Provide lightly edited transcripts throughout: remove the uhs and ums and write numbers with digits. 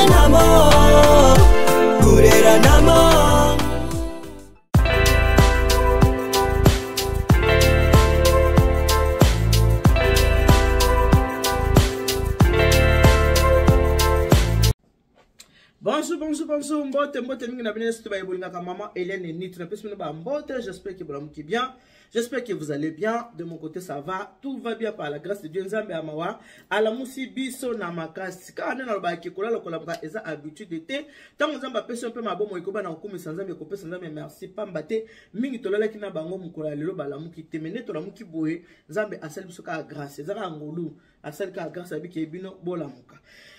namo, kurera namo. Bonjour, mbote mingi na bine situba ebolinga ka maman Hélène et Nit. J'espère que vous allez bien. J'espère que vous allez bien. De mon côté, ça va. Tout va bien par la grâce de Dieu. Nzambe amawa. Ala musi biso na makasi. Ka ane na loba kikola lokola mga eza habitude de te. Tango nzamba pesi un peu mabomo ikoba na okumi sanzambe ko pesa nzambe merci pamba te. Mingi tolala kina bango mukola lelo bala muki temene tola muki boye. Nzambe asali biso ka grâce. Ezaka ngolu. Asali ka grâce abi ke bino bola muka.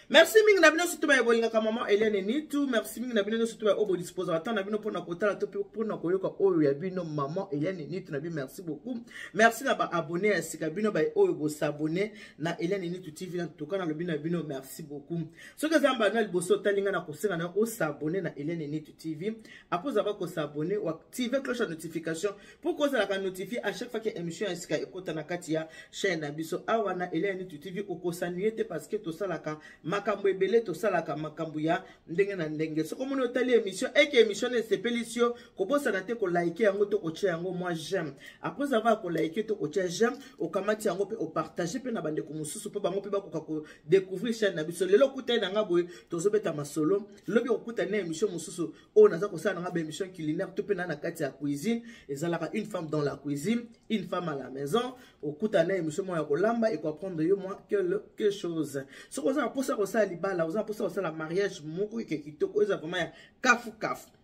Merci mingi na bino surtout ba ebolinga ka maman Hélène Nitu. Merci mingi na bino surtout ba obo dispose attendre na bino pona kotala to pona koyoka oyo ya bino maman Hélène Nitu na bino merci beaucoup. Merci na ba abonné à sika bino ba oyo bo s'abonner na Hélène Nitu TV na toka na bino bino merci beaucoup. Ce que zamba na liboso talinga na kosenga na o s'abonner na Hélène Nitu TV. Après avoir ko s'abonner ou activer cloche de notification pour que ça la notifier à chaque fois que émission est sika ekota na kati ya chaîne na biso awa na Hélène Nitu TV o ko sanuete parce que to salaka makambo ebele to salaka makambo ya ndenge na ndenge soko moni otali émission eke émission ne sepelisio ko bosa na te ko like yango to ko tia yango moi j'aime après avoir ko like to ko tia j'aime o kamati yango pe o partager pe na bande ko mususu pe bango pe ba ko découvrir chaîne na biso lelo kuta na ngabo to zobeta masolo lobi ko kuta na émission mususu o naza ko sala ngaba émission culinaire to pe na kati ya cuisine ezalaka une femme dans la cuisine une femme à la maison o kuta na émission mo ya ko lamba et ko apprendre yo moi quelque chose soko za pour ça ko ça libala oza pour ça la mariage moko ke kitoko oza vraiment ya kafu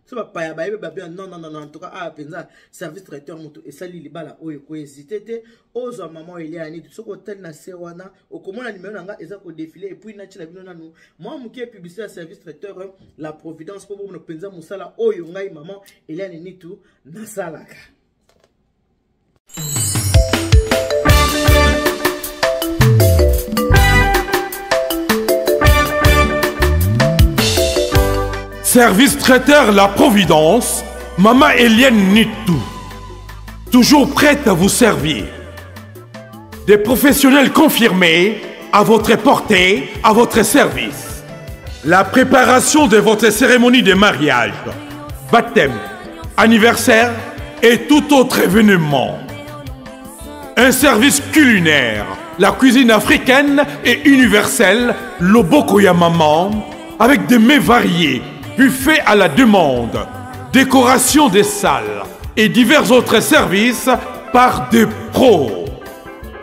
so ba pa ya ba yeba bien non en tout cas a penza service traiteur moto et sali libala oyo ko hésiter te ozo maman Eliane tout soko tel na se wana okomona numéro nanga eza ko défiler et puis na tshila bino nanu moi muke publicité service traiteur la providence pour bono penza musala oyo ngai maman Eliane Nitu na salaka. Service traiteur La Providence, Maman Hélène Nitu. Toujours prête à vous servir. Des professionnels confirmés à votre portée, à votre service. La préparation de votre cérémonie de mariage, baptême, anniversaire et tout autre événement. Un service culinaire, la cuisine africaine et universelle, Loboko ya Maman, avec des mets variés, buffet à la demande, décoration des salles et divers autres services par des pros.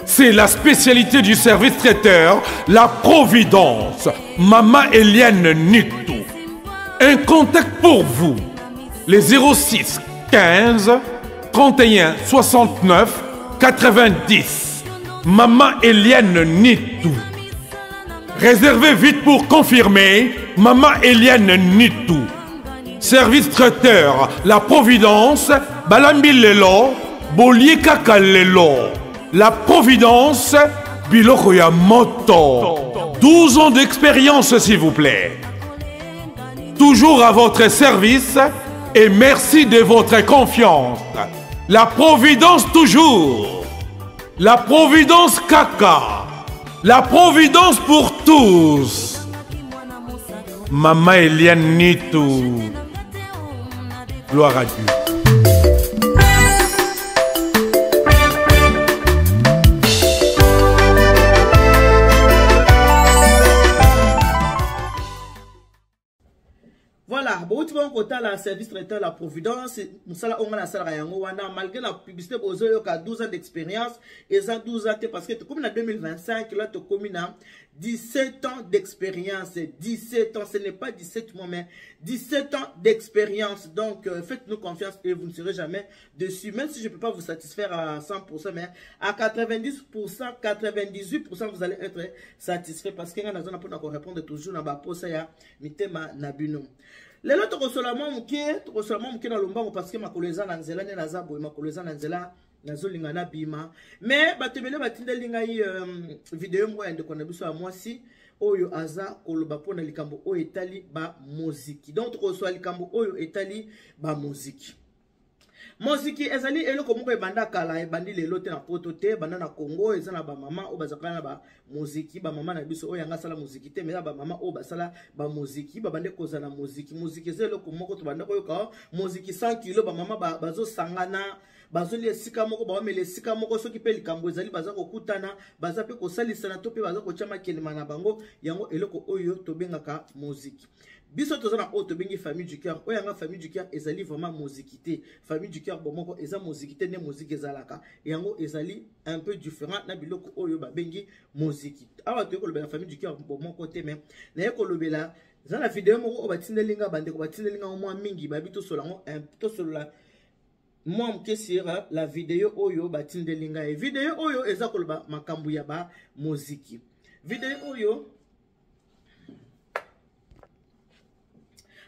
C'est la spécialité du service traiteur, La Providence, Maman Hélène Nitu. Un contact pour vous, les 06 15 31 69 90. Maman Hélène Nitu. Réservez vite pour confirmer Maman Hélène Nitu. Service traiteur La Providence, Balambi Lelo, Bolier Kaka Lelo. La Providence, Biloko ya Moto. 12 ans d'expérience s'il vous plaît. Toujours à votre service et merci de votre confiance. La Providence toujours. La Providence Kaka. La Providence pour tous. Maman Hélène Nitu. Gloire à Dieu. Voilà, bon, tu vas côté la service traiteur La Providence, musala onga na sala yango wana malgré la publicité bozo yo ka 12 ans d'expérience et ça 12 ans parce que comme en 2025 là tu comme na 17 ans d'expérience, 17 ans, ce n'est pas 17 mois mais 17 ans d'expérience. Donc faites-nous confiance et vous ne serez jamais dessus même si je peux pas vous satisfaire à 100% mais à 90%, 98% vous allez être satisfait parce que na zona pour répondre toujours na ba posa ya mitema na bino. Lelo to solamo muke na lombango parce que makoleza na nzela ne na zabo makoleza na nzela nazolinga na bima mais batebele batindeli ngai vidéo mo yande kona biso ya mwasi oyo aza koloba pona likambo oyo etali ba muziki donc to so likambo oyo etali ba muziki Moziki ezali eloko moko ebanda kala ebandi lelo te na poto te banda na Congo eza na ba mama o bazaka na ba muziki ba mama na biso o yanga sala muziki te mais ba mama o basala ba muziki ba bande koza na muziki muziki eza eloko moko to banda koyoka muziki 100 kilo ba mama bazo sangana bazoli esika moko ba mele esika moko soki pe likambo ezali baza kokutana baza pe kosalisana to pe baza kochama kelema na bango yango eloko oyo to bengaka muziki. Biso tozana o to bengi famille du cœur oyanga famille du cœur ezali vraiment muzikité famille du cœur bomoko eza muzikité ne muziki ezalaka yango ezali un peu différent na biloko oyo ba bengi muziki awa to kolobela famille du cœur bomoko te mais na kolobela za na vidéo moko o batindelinga bande ko batindelinga mo mingi ba bito solango un to solola moi mkesira la vidéo oyo batindelinga e vidéo oyo eza koloba makambu ya ba muziki vidéo oyo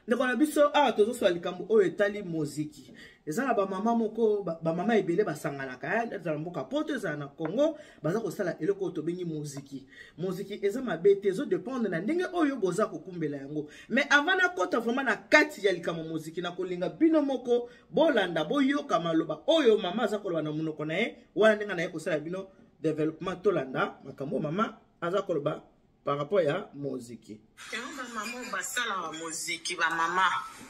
ndeko biso awa tozo so likambo oyo etali muziki ezala ba mama moko ba mama ebele basanganaka ezala mboka poto ezala na Congo baza kosala eloko to bengi muziki muziki eza mabete ezo dépendre na ndenge oyo boza kokumbela yango mais avant na kota vraiment na kati ya likambo muziki na kolinga bino moko bolanda boyoka maloba oyo mama aza koloba na munoko na ye wana ndenge na ye kosala bino développement tolanda makambo mama aza koloba par rapport à muziki. Maman basala wa muziki ba mama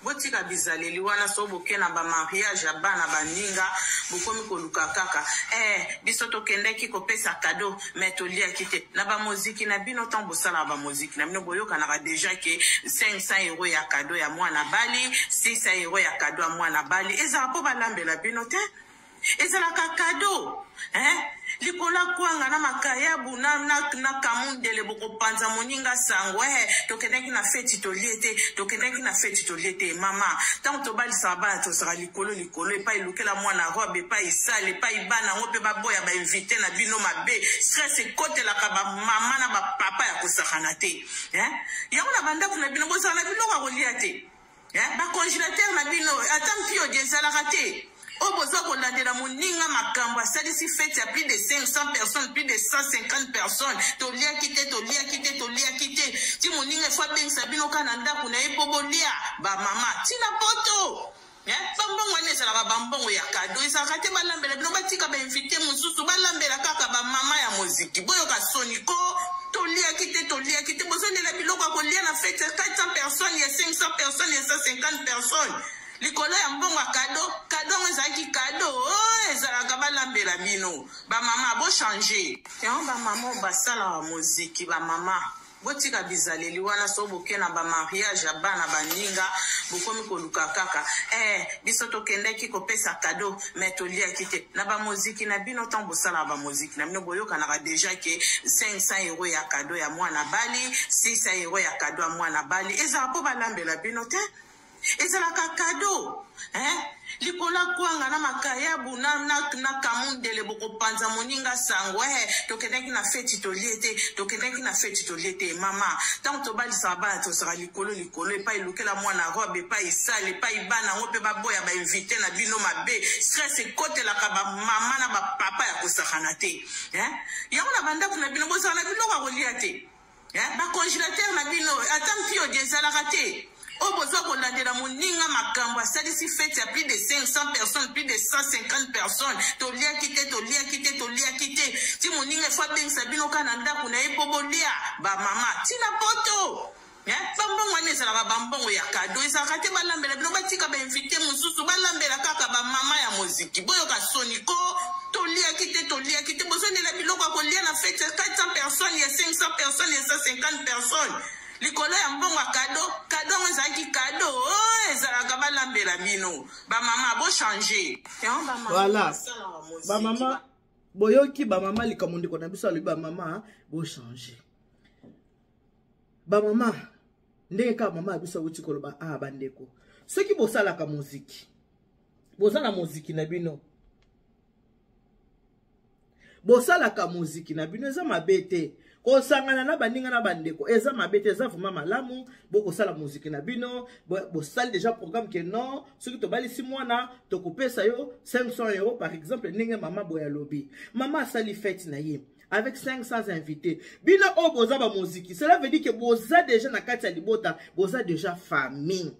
botika bizaleli wana so bokena ba mariage bana baninga bokomi koluka kaka biso tokendeki kopesa cadeau mais tolia kite na ba muziki na bino tambo sala ba muziki na bino boyoka na déjà que 500 € ya cadeau ya mwana bali 600 € ya cadeau ya mwana bali eza po balambela bino te ezala ka cadeau likola kwanga na makayabu na kamundele boko panza moninga sango tokendeki na feti toliete tokendeki na feti toliete mama tant to bali sabana to sera likolo epa ilukela mwana robe epa isale epa ibana ngope baboya ba invité na bino mabe stress ekote la ka ba mama na ba papa ya kosakana te yango na banda kuna bino bosana na bino ka kolia te ba congélateur na bino atampio jezala kate Obozo kolandela moninga makambo asalisi fête ya plus de 500 personnes, plus de 150 personnes. Tolia kite. Ti moninga fwa bengisa bino kana ndako na ebobolia ba mama. Tina poto. Bambongo ane sala bambongo ya cadeau. Isa kate balambela bino batika ba invité mususu balambela kaka ba mama ya muziki. Boyo ka soniko. Tolia kite. Bozo ndela biloko kolia na fête 400 personnes, il y a 500 personnes, il y a 150 personnes. Likolo ya mbongo cadeau ezaki cadeau ezalaka balambela bino ba mama bo changer ba mama basala wa muziki ba mama botika bizaleli wana so bokena ba mariage bana baninga bokomi koluka kaka biso tokendeki kopesa cadeau mais tolia kite na ba muziki na bino tambo sala ba muziki na bino boyoka na déjà que 500 € ya cadeau ya mwana bali 600 € ya cadeau ya mwana bali ezala po balambela bino te ezala ka cadeau likola kwanga na makayabu na kamundele boko panza moninga sango tokendeki na feti toliete mama tant to bali sabana to sera likolo epa ilukela mwana robe epa isale epa ibana ngope baboya ba invité na bino mabe stress ekote la ka ba mama na ba papa ya kosakana te yango na banda kuna bino bosana na bino ka kolia te ba congélateur na bino atampio jezala kate Obozo kolandela moninga makambo asalisi fête ya plus de 500 personnes, plus de 150 personnes. Tolia kite. Ti moninga fwa bengisa bino kana ndako na ebobolia ba mama. Tina poto. Bambongo ane sala bambongo ya cadeau. Isa kate balambela bino batika ba invité mususu balambela kaka ba mama ya muziki. Boyo ka soniko. Tolia kite. Bozo ndela biloko kolia na fête 400 personnes, il y a 500 personnes, il y a 150 personnes. Likolo ya mbongo cadeau ezaki cadeau ezalaka balambela bino ba mama bo changer voilà ba mama boyoki ba mama likamondiko na biso ali ba mama bo changer ba mama ndenge ka mama biso wuti koloba bandeko soki bosala ka muziki bozala muziki na bino bosala ka muziki na bino eza mabete kosangana na baninga na bandeko eza mabete eza vraiment malamu boko sala muziki na bino bo sala déjà programme que non soki to balisi mwana to kopesa yo 500 € par exemple ninga mama boya lobi mama sali fête na ye avec 500 invités bino o boza ba muziki cela veut dire que boza déjà na kati ya libota boza déjà famille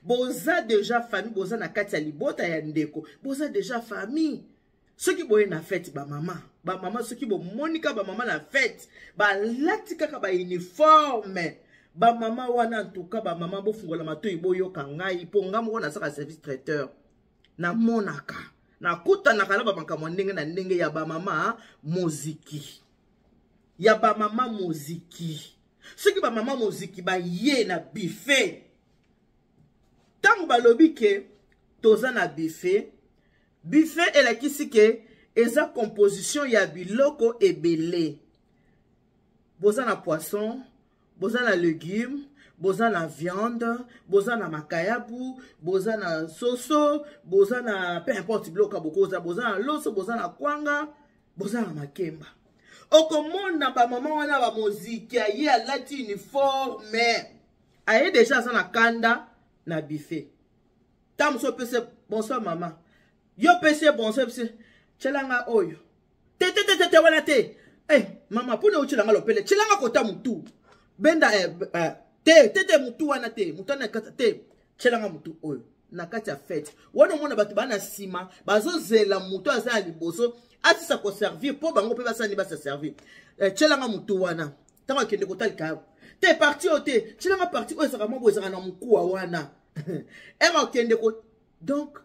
Boza déjà famille, boza na kati ya libota ya ndeko. Boza déjà famille. Ceux qui boye na fête, ba maman, ceux qui bo monika ba maman na fête, ba latika ka ba uniforme. Ba maman wana en tout cas ba maman bo fungola mato iboyo kangai po ngamo na saka service traiteur. Na monaka. Na kuta na kala ba makamwa ndenge na ndenge ya ba maman muziki. Ya ba maman muziki. Ceux qui ba maman muziki ba ye na buffet. Tango ba lobi ke toza na buffet. Buffet et la kisike eza composition ya biloko ebele. Boza na poisson, boza na légumes, boza na viande, boza na makayabu, boza na soso, boza na peu importe biloko bokoza, boza na loso, boza na kwanga, boza na makemba. Okomona ba maman wana ba muziki aye alati uniforme. Aye déjà ça na kanda na buffet. Tam so pese bonsoir maman. Yo pese bonsoir pese chelanga oyo. Te wana te. Mama puna uchilanga lopele. Chelanga kota mutu. Benda te mutu wana te. Mutu wana kata te. Chelanga mutu oyo. Na kati ya fête. Wana mona batu bana sima. Bazo zela mutu aza liboso. Ati sa ko servir. Po bango pe basa ni basa servir. Chelanga mutu wana. Tango kende kota likabu. Te parti o te. Chelanga parti oyo saka mambo ezaka na mukuwa wana. Ema kende kota. Donc,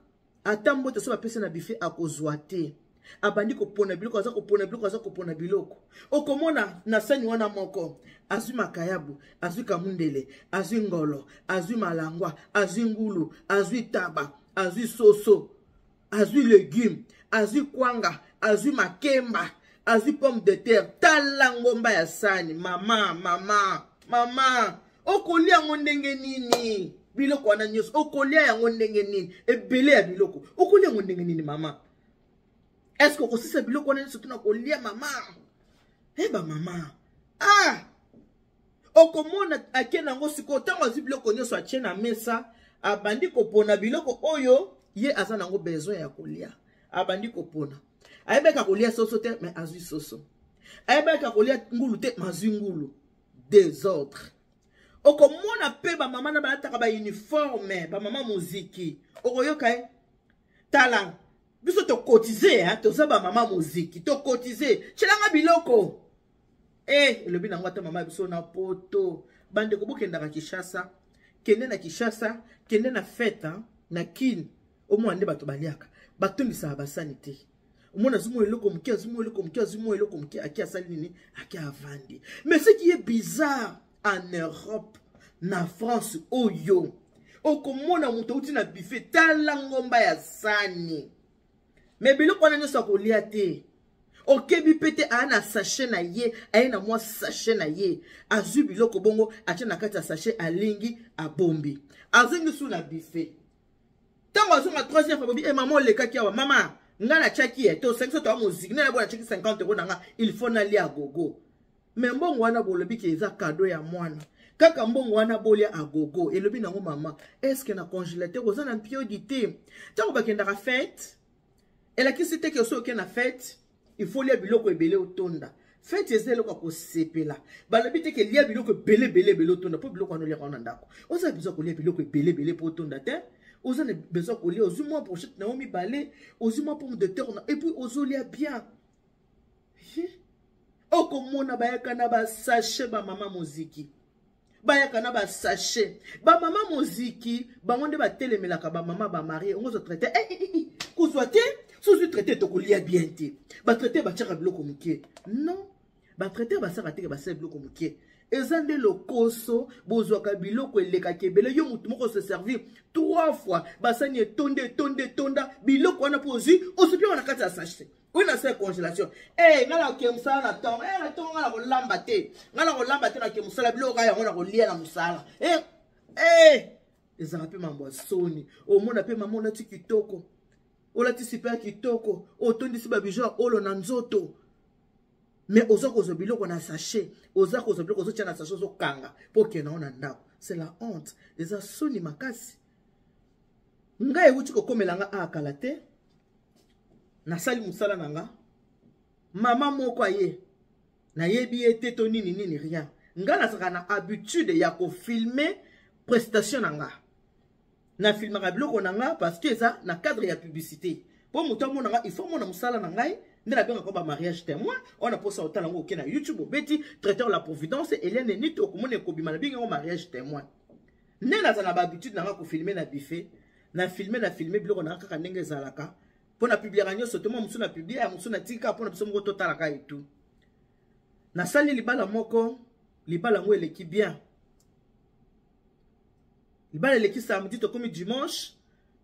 atambo te soba pesa na buffet akozwa te. Abandi ko pona biloko aza ko pona biloko aza ko pona biloko. Okomona na sani wana moko azwi makayabu, azwi kamundele, azwi ngolo, azwi malangwa, azwi ngulu, azwi taba, azwi soso, azwi légumes, azwi kwanga, azwi makemba, azwi pomme de terre, tala ngomba ya sani. Mama. Okolia ngondenge nini? Biloko wana nyos okolia yango ndenge nini ebele ya biloko okolia yango ndenge nini mama est-ce que okosisa biloko wana surtout na kolia mama ba mama okomona akena ngo siko tango azi biloko nyos atie na mesa abandi kopona biloko oyo ye aza nango besoin ya kolia abandi kopona ayebeka kolia soso te mais azwi soso ayebeka kolia ngulu te mazwi ngulu désordre. Okomona pe ba mama na ba ataka ba uniforme ba mama muziki okoyoka tala biso to cotiser to za ba mama muziki to cotiser chelanga biloko le bina ngata mama biso na poto bande ko bokenda ka Kinshasa kende na Kinshasa kende na fête na kin o mo ande bato baliaka batondisa ba sanité omona zumo eloko mkia akia salini akia avandi. Mais ce qui est bizarre en Europe, na France, oyo. Okomona muto uti na buffet tala ngomba ya sani. Mais biloko wana nyoso kolia te. Okebi pete ana sachet na ye, ayena mwa sachet na ye. Azu biloko bongo atia na kati ya sachet alingi abombi. Azengi sou na buffet. Tango azo ma troisième fois bobi maman lekaki awa mama ngana chaki e to 500 to musique na bona chaki 50 € nanga il faut na lia gogo. Mais mbongo wana bolobi ke eza cadeau ya mwana. Kaka mbongo wana bolia agogo elobi nango mama est-ce que na congélateur oza na piodité tango bakenda ka fête et la kisite ke so ke na fête il faut lia biloko ebele otonda fête ezelo ko sepela balobi te ke lia biloko belé otonda po biloko wana lia kana ndako oza besoin ko lia biloko belé po otonda te oza ne besoin ko lia ozu moi brochette na omi balé ozu moi pomme de terre et puis ozolia bien. Okomona bayaka na ba sachet ba mama muziki. Bayaka na ba sachet. Ba mama muziki, bangonde ba telemelaka ba mama ba marié, on se traiter. Kozwa te, sous traiter to kolia bien te. Ba traiter ba tchaka biloko mukie. Non. Ba traiter ba saka te ba sel biloko mukie. Ezande lokoso, bozwaka biloko eleka kebele yo mutu moko se servir 3 fois. Ba sani tonda biloko wana pozi, osupi wana kati ya sachet. Oui, na c'est congélation. Ngala ke musala na tong. Na tong ngala ko lamba te. Ngala ko lamba te na ke musala bilo ga ya ngona ko lia na musala. Ezanga pe mambo soni. O mona pe mamona ti kitoko. O la ti super kitoko. O tondi si ba bijou olo na nzoto. Mais ozo ko zo biloko na sachet. Ozo ko zo biloko zo tia na sachet zo kanga. Po ke na ona ndako. C'est la honte. Eza soni makasi. Nga ewuti ko komelanga akala te. Na sali musala nanga mama moko aye na yebi ete to nini rien nga na saka na habitude ya ko filmer prestation nanga na filmaka biloko na nga parce que ça na cadre ya publicité pour moto mo nga il faut mona musala na ngai ndela benga ko ba mariage témoin on a posa otala ngo ke na YouTube obeti traiteur la providence Hélène Nit okomone ko bima na binga ngo mariage témoin nena za na ba habitude na nga ko filmer na buffet na filmer biloko na kaka ndenge zalaka pour na publier ranyo sotement musu na publier musu na tika pour na biso ngo totala ka et tout na sali libala moko libala ngo eleki bien libala eleki samedi to comme dimanche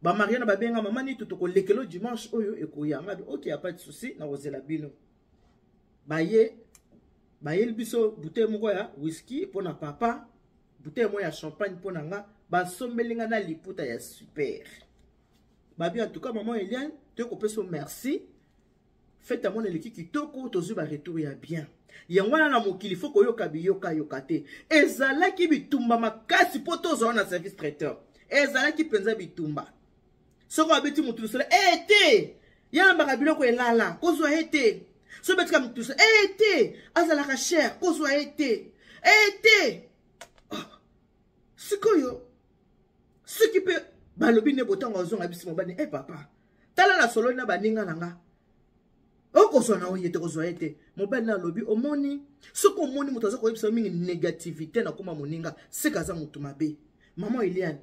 ba mariana ba benga mama ni to ko lekelo dimanche oyo ekoyanga OK y a pas de souci na ozela bino baye biso bouteille moko ya whisky pour na papa bouteille mo ya champagne pour na nga ba sombelinga na liputa ya super babi en tout cas maman Eliane te ko peso merci faites à mon eleki kitoko tozu ba retour ya bien yangwana na mokili faut ko yoka biyoka yokate ezalaki bitumba makasi po tozo na service traiteur ezalaki penza bitumba soko abeti mutu solo ete yamba ka biloko elala kozwa ete so betika mutu solo ete azala ka cher kozwa ete sikoyo siki pe balobi ne botango ozonga bisimo bani papa tala la solo na baninga nanga okozwa na oyete kozwa ete mobali na lobi omoni soko omoni mutu azako yebisa mingi négativité na koma moninga sekaza mutu mabe maman Eliane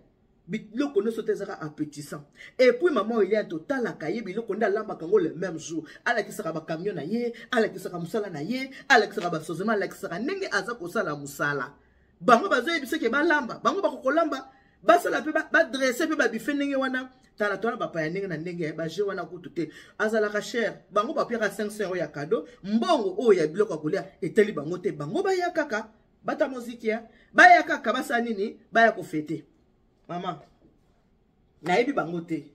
biloko ne sotezaka appétissant et puis maman Eliane totala kaye biloko nda lamba kango le même jour ala kisaka ba camion na ye ala kisaka musala na ye ala kisaka ba sozema ala kisaka ndenge aza kosala musala bango bazo yebisa ke ba lamba bango bakokolamba basala pe ba dresser pe ba bife ndenge wana tala tona ba pa ndenge na ndenge ba je wana kutu te azala ka cher bango ba pira 500 € ya cadeau mbongo o ya biloko kolia eteli bango te bango ba ya kaka bata muziki ya ba ya kaka basa nini ba ya ko fêter maman na yebi bango te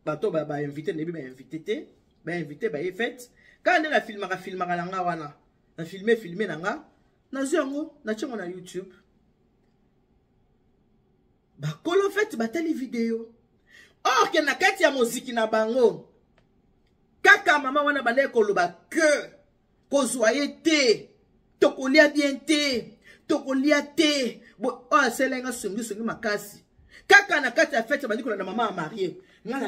bato ba invité nebi ba invité te ba invité ba fête quand na filmaka na nga wana na filmer na nga na zongo na tchango na YouTube ba kolo fête batali vidéo or que na kati ya muziki na bango kaka mama wana bande koloba que kozwa te tokolia bien te tokolia te bo o selenga sungi makasi kaka na kati ya fête bandi kola na mama marié ngana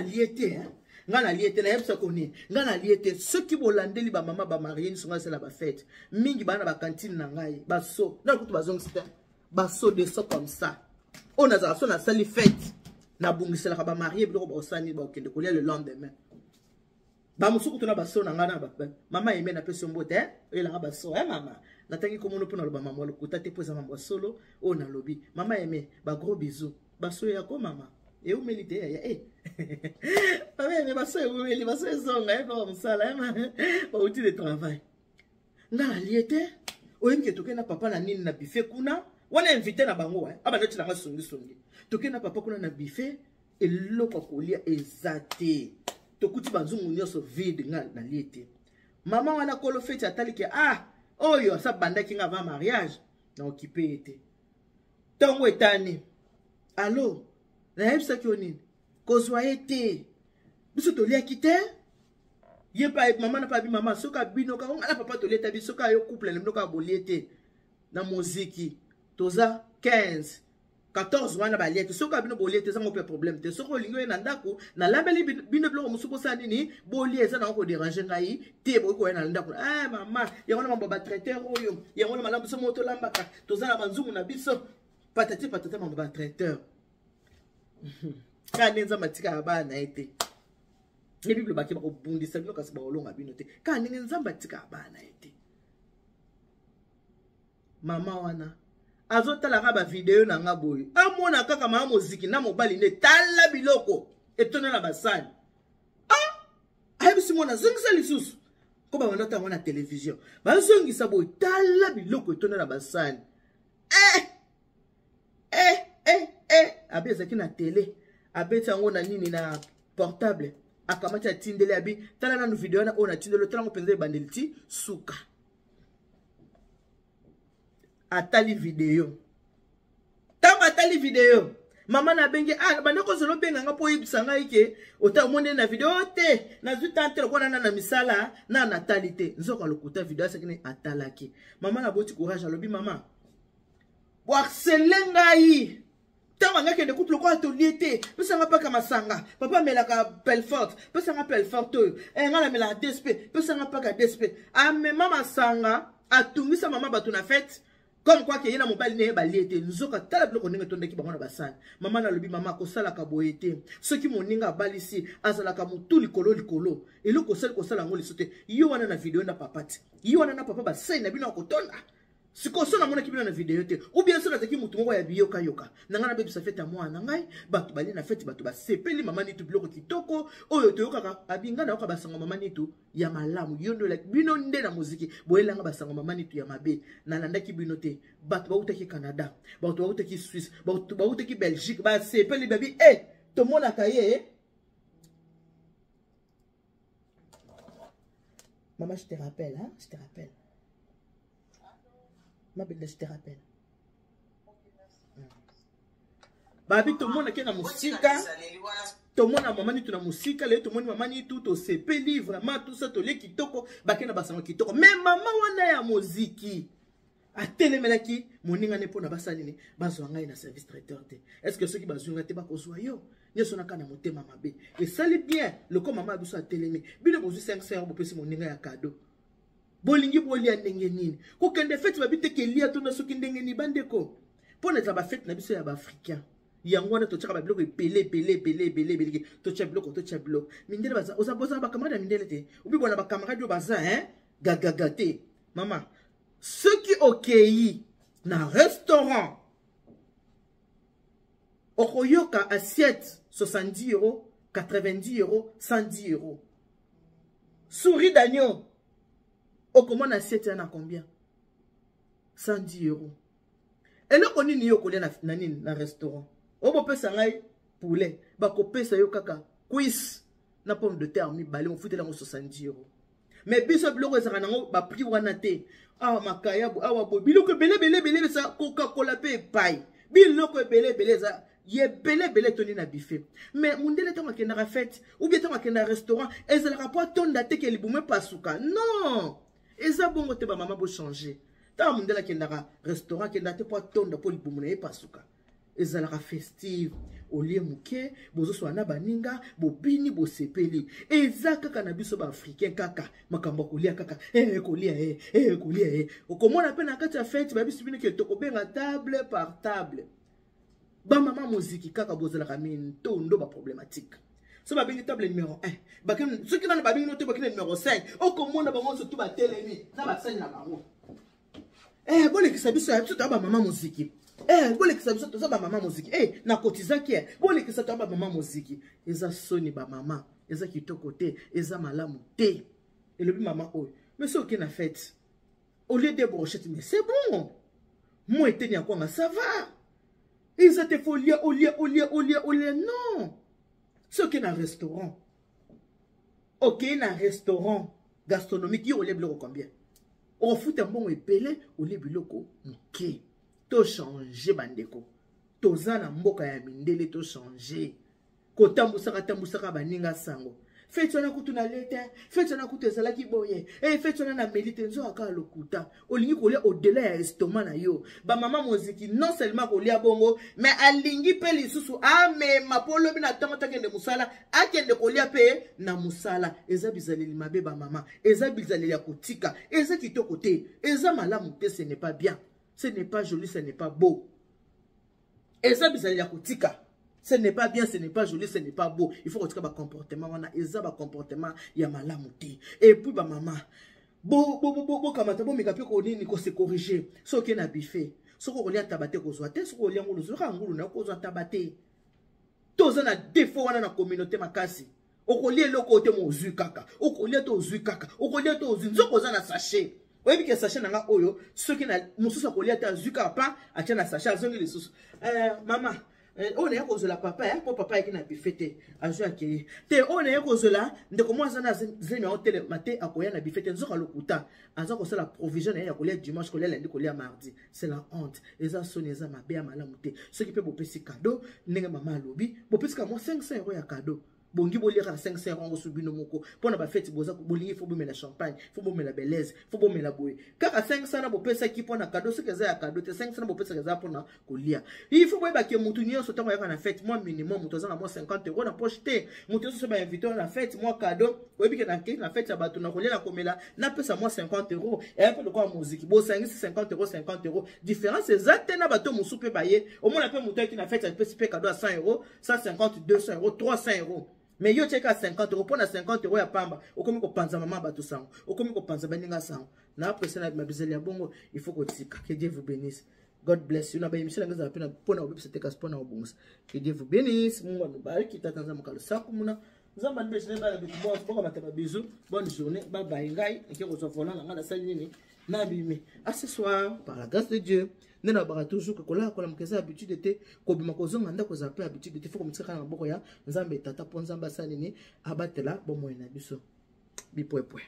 liete na yebsa koni ngana liete ceux qui bolandeli ba mama ba marié songa sela ba fête mingi bana ba cantine na ngai baso na kutu bazong sita baso de so comme ça on a ça na sali fête na bungisela ka ba marié biloko ba osani ba okende kolia le lendemain ba musuku tuna baso na ngana ba mama yeme na peso mbote elanga baso mama natangi komono pona lo ba mama lo kutate poza mama solo o na lobi mama yeme ba gros bisous baso ya ko mama e umeli te ya mama yeme baso umeli baso zonga ba musala ba outil de travail ngana liete o yenge tokena papa na nini na buffet kuna wana invité na bango aba noti na songi tokena papa kuna na buffet eloko kolia ezate tokuti banzungu nyoso vide na liete mama wana kolo fete atali ke oyo sa bandaki nga va mariage na occupé ete tongo etani allo na yebisa ki onini kozwa ete biso tolia kite ye pa mama na pa bi mama soka bino ka ngala papa toleta biso ka yo couple le mnoka boliete na muziki toza 15 14 wana baliete soka bino boliete za ngope problème te soko lingo na ndako na lambeli bino bloko musuko sa nini boliete na ko déranger ngai te bo ko na ndako mama yango na mamba traiteur oyo yango na malambo so moto lambaka toza na banzungu na biso patati mamba traiteur kana nza matika abana ete ni bible baki ba obundisa bino kasi ba olonga bino te kana nza matika abana ete mama wana azotala ka ba video na nga boyo amona kaka mama muziki na mobali ne tala biloko etona na basani ayebisi mona zongisa lisusu ko ba wana ta na television bazongisa boyo tala biloko etona na basani abeza ki na tele abeta ngo na nini na portable akamata tindele abi tala na video na ona tindele tala ngo penza bandeliti suka atali video tamba atali video mama na bengi bandeko zolo benga nga po yibisa nga ike ota monde na video te na zutante lokona na misala na natalité nzoka lokuta video sakine atalaki mama na boti courage alobi mama bo harceler ngai Tant que de couple quoi to liété, peut ça pas comme masanga. Papa me la pelle forte, peut ça pelle forte. Et ngala me la DSP, peut ça pas ka DSP. Ah mais maman sanga, a tout sa maman ba na fête. Comme quoi qu'il y a un mobile ne ba liété, nous autres tala bloc on est tourné qui ba na basan. Maman na lobi maman ko sala ka boyete. Ceux qui moninga balisi, azala ka mutu likolo likolo. Et le ko sala ngoli sote. Yo wana na vidéo na papati. Yo wana na papa ba sai na bino ko tonda. Si ko sona mona kibina na vidéo te ou bien sona taki mutu moko ya biyoka yoka nanga na bebi sa fete moi na ngai batu bali na fete batu ba sepeli mama ni tu biloko kitoko oyo to yoka abinga na yoka basanga mama ni tu ya malamu yondo like bino nde na muziki boelanga basanga mama ni tu ya mabe na landa ki bino te batu ba utaki Canada batu ba utaki Suisse batu ba utaki Belgique ba sepeli baby to mona kaye maman je te rappelle hein je te rappelle. Ma belle, je te rappelle. Babi, tout le monde qui est dans la musique. Tout le monde a maman tu na musique. Tout le monde maman tout au CP vraiment tout ça tout les qui toko. Baké na basanga qui toko. Mais maman wana ya musique. A télé melaki moninga ne po na basanini. Bazwanga na service traiteur te. Est-ce que ceux qui bazwanga te ba kozwa yo? Nyeso na kana motema mabe. Et ça les bien. Le comme maman biso a télé. Bino bozu 500 € pesi moninga ya cadeau. Bolingi bolia ndenge nini ko kende fete babite ke lia to na soki ndenge ni bandeko pona za ba fete na biso ya ba africain yango wana to tshaka ba biloko pelé to tshaka biloko to tshaka biloko mindele baza oza ba camarade mindele te ubi bona ba camarade baza gagagate maman ceux qui okeyi na restaurant okoyoka assiette 70 €, 90 €, 110 €. Souris d'agneau au comment on assiette à combien? 110 €. Et là, on est au restaurant. On peut s'arrêter poulet. Bah, on peut s'arrêter kaka. Quiz. Na pomme de terre, mi balé, on fout là 70 €. Mais bisous, blog, ça va n'a prix ou anaté. Ah, makaya, ah, wabo. Bilo que belé, ça, Coca-Cola, paye. Bilo que belé, ça. Yé belé toni na biffé. Mais mon délai tant qu'on a fait ou bien tant qu'on a restaurant, et ça le rapport ton date que les boumé pas souka. Non. Et ça bon te ba maman bo changer. Tant mon délai qu'on a restaurant qu'on date pas ton da pour les boumé pas souka. Et ça la festive au lieu muke bozo so na baninga bo bini bo sepeli. Et ça kaka na biso ba africain kaka makamba kolia kaka kolia kolia. Comment on appelle na kati ya fête ba biso bino ke toko benga table par table. Ba maman musique kaka bozala kamine tondo ba problématique. So ba bengi table numéro 1. Ba ken ceux qui na ba bengi note ba ken numéro 5. O komona ba monso tout ba telemi na ba sani na bango. Bole ki sabiso ya tout ba maman musique. Bole ki sabiso to ba maman musique. Na kotiza ki bole ki sato ba maman musique. Eza soni ba maman, eza kitoko te, eza malamu te. Et le maman oh, mais ce qui na fait au lieu de brochettes mais c'est bon. Moi était ni quoi ça va. Ils étaient foliés au lieu, non. Ce qui est un restaurant. Ok, un restaurant gastronomique, il y a les blocs combien? On fout un bon épelé, au lieu de blocs. Ok. To changer, bandeko. To zana mboka ya mindele, to changer. Ko tambusaka baninga sango. Faites un coup na lete, faites un coup ezala ki boye. Faites un na melite nzo aka lokuta. Olingi kolia au-delà ya estomac na yo. Ba maman moziki non seulement kolia bongo, mais alingi pe lisusu ame mapolo bina tamata kende musala, akende kolia pe na musala. Eza bizaleli mabe ba maman, eza bizaleli ya kotika, eza kitoko te, eza malamu te, ce n'est pas bien. Ce n'est pas joli, ce n'est pas beau. Eza bizaleli ya kotika. Ce n'est pas bien, ce n'est pas joli, ce n'est pas beau. Il faut retrouver un comportement. On a un comportement. Il y a malamuti. Et puis, ma maman. Kamata, mais quand on se corriger. Ce qui est biffé. Ce qu'on a tabaté, qu'on soit. Ce qu'on a tabaté. Tous on a défaut dans la communauté makasi. Au collier le côté mon zukaka. Au collier to zukaka. Au collier to zunzokoza na sachet. Oui, que sachet n'a pas oyo. Ce qui n'a pas collier ta zukapa. A tient na sachet. Maman. On est cause la papa, pour papa qui n'a pas fêté. À jouer à qui? On est cause là, de comment ça n'a jamais été maté à quoi n'a pas fêté. Nous avons le couta. Nous avons la provision et à dimanche, lundi, mardi. C'est la honte. Et ça sonne ma bien malamouté. Ce qui peut vous payer cadeau, n'est maman lobby. Vous payer qu'à moi 500 € à cadeau. bongi bolira 500 euros subino moko pona ba fête boza bolingi faut bomela champagne faut bomela belaise faut bomela boy kaka 500 na bopesa ki pona cadeau ce que za cadeau te 500 na bopesa que za pona kolia il faut boyeba ke mutu nyonso tango yaka na fête moi minimum mutu za na moi 50 euros na poche te mutu so ba invité na fête moi cadeau oyebi ke na fête ya bato na kolia na komela na pesa moi 50 euros et un peu de quoi musique bo 50 euros différence exacte na bato musupe baye au moins pe mutu qui na fête ya pesa cadeau à 100 euros 150 200 euros 300 euros. Mais yo cheka 50 euros, pour 50 euros ya pamba, okomi ko panza mama bato sango, okomi ko panza baninga sango. Na après ça na mabizeli ya bongo, il faut ko tika. Que Dieu vous bénisse. God bless you. Na ba émission nga za pena pona obi c'était kas pona obongs. Que Dieu vous bénisse. Mungu amubariki tata nzamba kalo sakumuna. Nzamba ndebe ba bitu bon pour ma taba bisous. Bonne journée. Bye bye ngai. Nke ko sofona nga na sali nini. Na bimi. À ce soir par la grâce de Dieu. Nena bara toujours que kola kola mkeza habitude était ko bima ko zonga ndako za pe habitude était faut ko mtsika na boko ya nzambe tata po nzamba sanini abatela bomo na biso bipwepwe.